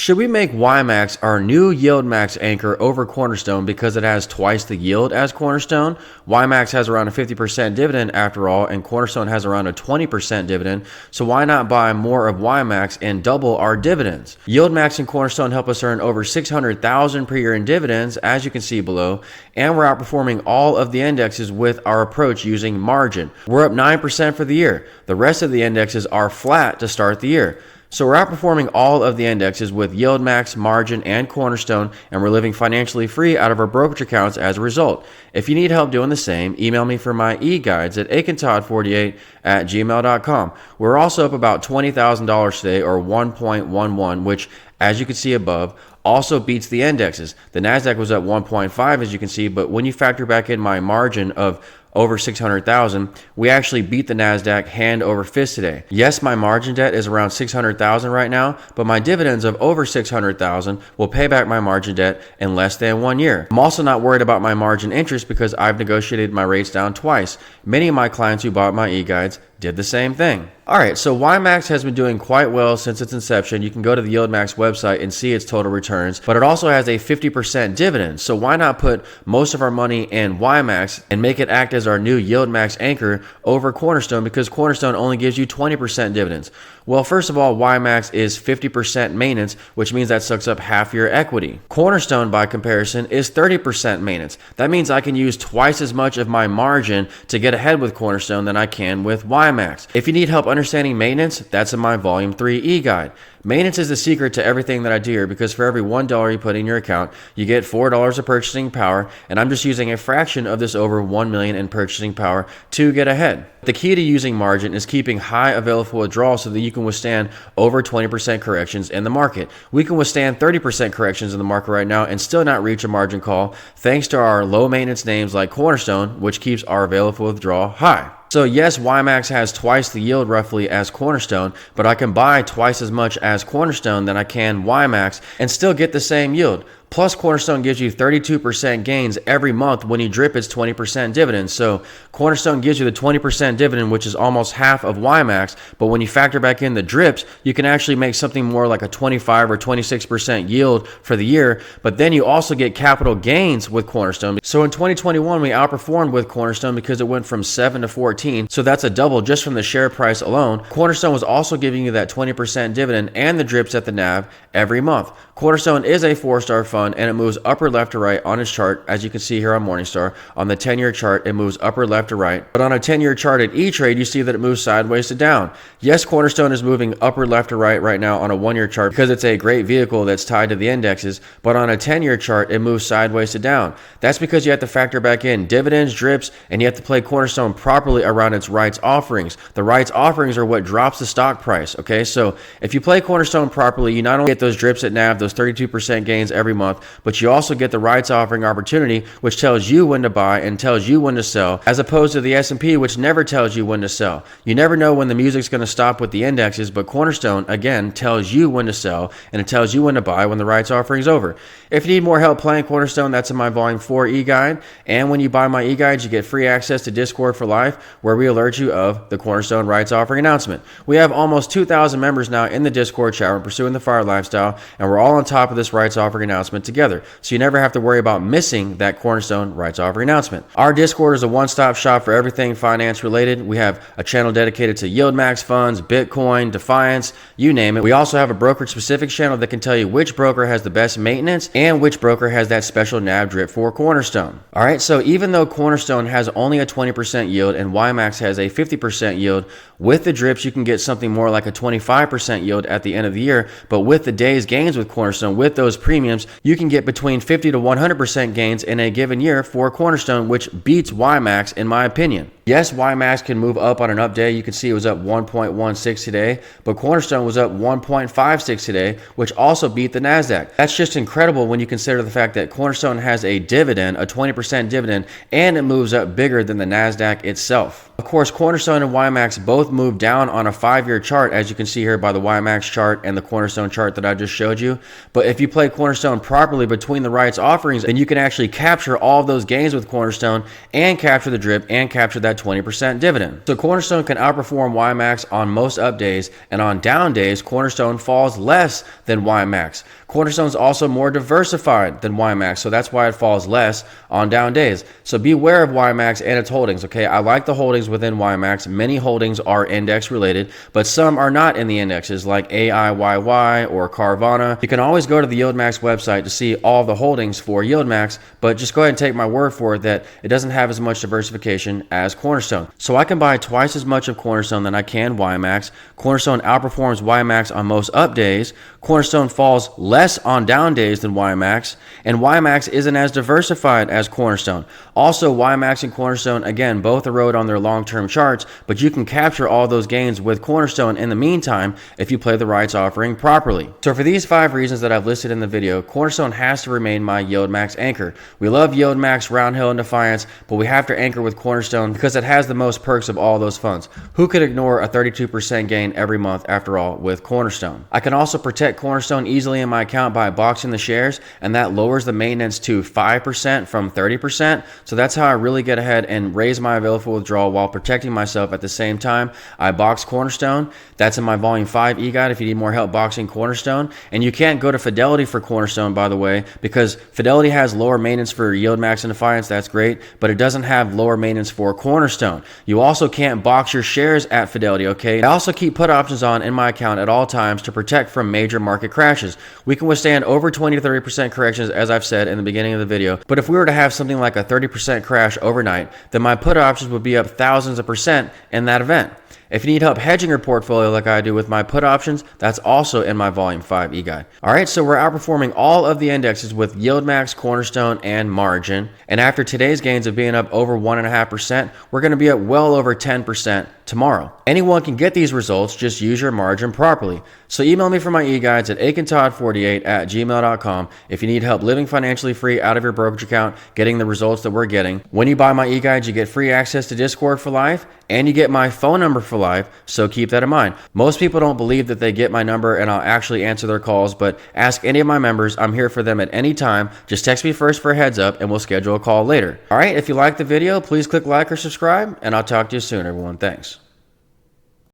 Should we make YMAX our new Yieldmax anchor over Cornerstone because it has twice the yield as Cornerstone? YMAX has around a 50% dividend after all, and Cornerstone has around a 20% dividend, so why not buy more of YMAX and double our dividends? Yieldmax and Cornerstone help us earn over $600,000 per year in dividends, as you can see below, and we're outperforming all of the indexes with our approach using margin. We're up 9% for the year. The rest of the indexes are flat to start the year. So we're outperforming all of the indexes with Yieldmax, Margin, and Cornerstone, and we're living financially free out of our brokerage accounts as a result. If you need help doing the same, email me for my e-guides at akintodd48@gmail.com. We're also up about $20,000 today, or 1.11, which, as you can see above, also beats the indexes. The NASDAQ was at 1.5, as you can see, but when you factor back in my margin of over 600,000, we actually beat the NASDAQ hand over fist today. Yes, my margin debt is around 600,000 right now, but my dividends of over 600,000 will pay back my margin debt in less than 1 year. I'm also not worried about my margin interest because I've negotiated my rates down twice. Many of my clients who bought my e-guides did the same thing. All right, so YMAX has been doing quite well since its inception. You can go to the Yieldmax website and see its total returns, but it also has a 50% dividend. So why not put most of our money in YMAX and make it act as our new Yieldmax anchor over Cornerstone, because Cornerstone only gives you 20% dividends? Well, first of all, YMAX is 50% maintenance, which means that sucks up half your equity. Cornerstone, by comparison, is 30% maintenance. That means I can use twice as much of my margin to get ahead with Cornerstone than I can with YMAX. If you need help understanding maintenance, that's in my Volume 3 e-guide. Maintenance is the secret to everything that I do here, because for every $1 you put in your account, you get $4 of purchasing power, and I'm just using a fraction of this over $1 million in purchasing power to get ahead. The key to using margin is keeping high available withdrawal so that you can withstand over 20% corrections in the market. We can withstand 30% corrections in the market right now and still not reach a margin call thanks to our low maintenance names like Cornerstone, which keeps our available withdrawal high. So yes, YMAX has twice the yield roughly as Cornerstone, but I can buy twice as much as Cornerstone than I can YMAX and still get the same yield. Plus, Cornerstone gives you 32% gains every month when you drip its 20% dividend. So Cornerstone gives you the 20% dividend, which is almost half of YMAX. But when you factor back in the drips, you can actually make something more like a 25 or 26% yield for the year. But then you also get capital gains with Cornerstone. So in 2021, we outperformed with Cornerstone because it went from 7 to 14. So that's a double just from the share price alone. Cornerstone was also giving you that 20% dividend and the drips at the NAV every month. Cornerstone is a 4-star fund, and it moves upper left to right on its chart, as you can see here on Morningstar. On the 10-year chart, it moves upper left to right. But on a 10-year chart at E-Trade, you see that it moves sideways to down. Yes, Cornerstone is moving upper left to right now on a 1-year chart because it's a great vehicle that's tied to the indexes. But on a 10-year chart, it moves sideways to down. That's because you have to factor back in dividends, drips, and you have to play Cornerstone properly around its rights offerings. The rights offerings are what drops the stock price, okay? So if you play Cornerstone properly, you not only get those drips at NAV, those 32% gains every month, but you also get the rights offering opportunity, which tells you when to buy and tells you when to sell, as opposed to the S&P, which never tells you when to sell. You never know when the music's going to stop with the indexes, but Cornerstone, again, tells you when to sell, and it tells you when to buy when the rights offering's over. If you need more help playing Cornerstone, that's in my Volume 4 e-guide, and when you buy my e-guides, you get free access to Discord for life, where we alert you of the Cornerstone rights offering announcement. We have almost 2,000 members now in the Discord chat. We're pursuing the FIRE lifestyle, and we're all on top of this rights offering announcement together, so you never have to worry about missing that Cornerstone rights offering announcement. Our Discord is a one-stop shop for everything finance related. We have a channel dedicated to Yieldmax funds, Bitcoin, Defiance, you name it. We also have a brokerage specific channel that can tell you which broker has the best maintenance and which broker has that special NAV drip for Cornerstone. All right, so even though Cornerstone has only a 20% yield and YMAX has a 50% yield, with the drips you can get something more like a 25% yield at the end of the year. But with the day's gains with Cornerstone, with those premiums, you can get between 50 to 100% gains in a given year for Cornerstone, which beats YMAX in my opinion. Yes, YMAX can move up on an up day. You can see it was up 1.16 today, but Cornerstone was up 1.56 today, which also beat the NASDAQ. That's just incredible when you consider the fact that Cornerstone has a dividend, a 20% dividend, and it moves up bigger than the NASDAQ itself. Of course, Cornerstone and YMAX both move down on a 5-year chart, as you can see here by the YMAX chart and the Cornerstone chart that I just showed you. But if you play Cornerstone properly between the rights offerings, then you can actually capture all of those gains with Cornerstone and capture the drip and capture that 20% dividend. So Cornerstone can outperform YMAX on most up days, and on down days, Cornerstone falls less than YMAX. Cornerstone is also more diversified than YMAX, so that's why it falls less on down days. So beware of YMAX and its holdings, okay? I like the holdings within YMAX. Many holdings are index related, but some are not in the indexes like AIYY or Carvana. You can always go to the Yieldmax website to see all the holdings for Yieldmax, but just go ahead and take my word for it that it doesn't have as much diversification as Cornerstone. So I can buy twice as much of Cornerstone than I can YMAX. Cornerstone outperforms YMAX on most up days. Cornerstone falls less on down days than YMAX, and YMAX isn't as diversified as Cornerstone. Also, YMAX and Cornerstone, again, both erode on their long-term charts, but you can capture all those gains with Cornerstone in the meantime if you play the rights offering properly. So for these 5 reasons that I've listed in the video, Cornerstone has to remain my Yieldmax anchor. We love Yieldmax, Roundhill, and Defiance, but we have to anchor with Cornerstone because it has the most perks of all those funds. Who could ignore a 32% gain every month after all with Cornerstone? I can also protect Cornerstone easily in my account by boxing the shares, and that lowers the maintenance to 5% from 30%. So that's how I really get ahead and raise my available withdrawal while protecting myself at the same time. I box Cornerstone. That's in my volume 5 e-guide if you need more help boxing Cornerstone. And you can't go to Fidelity for Cornerstone, by the way, because Fidelity has lower maintenance for Yieldmax and Defiance. That's great, but it doesn't have lower maintenance for Cornerstone. You also can't box your shares at Fidelity, okay? I also keep put options on in my account at all times to protect from major market crashes. We can withstand over 20 to 30% corrections, as I've said in the beginning of the video, but if we were to have something like a 30% crash overnight, then my put options would be up thousands of percent in that event. If you need help hedging your portfolio like I do with my put options, that's also in my volume 5 e-guide. All right, so we're outperforming all of the indexes with Yieldmax, Cornerstone, and margin. And after today's gains of being up over 1.5%, we're going to be at well over 10% tomorrow. Anyone can get these results, just use your margin properly. So email me for my e-guides at akintodd48@gmail.com if you need help living financially free out of your brokerage account, getting the results that we're getting. When you buy my e-guides, you get free access to Discord for life, and you get my phone number for life, so keep that in mind. Most people don't believe that they get my number and I'll actually answer their calls, but ask any of my members. I'm here for them at any time. Just text me first for a heads up and we'll schedule a call later. All right, if you like the video, please click like or subscribe, and I'll talk to you soon, everyone. Thanks.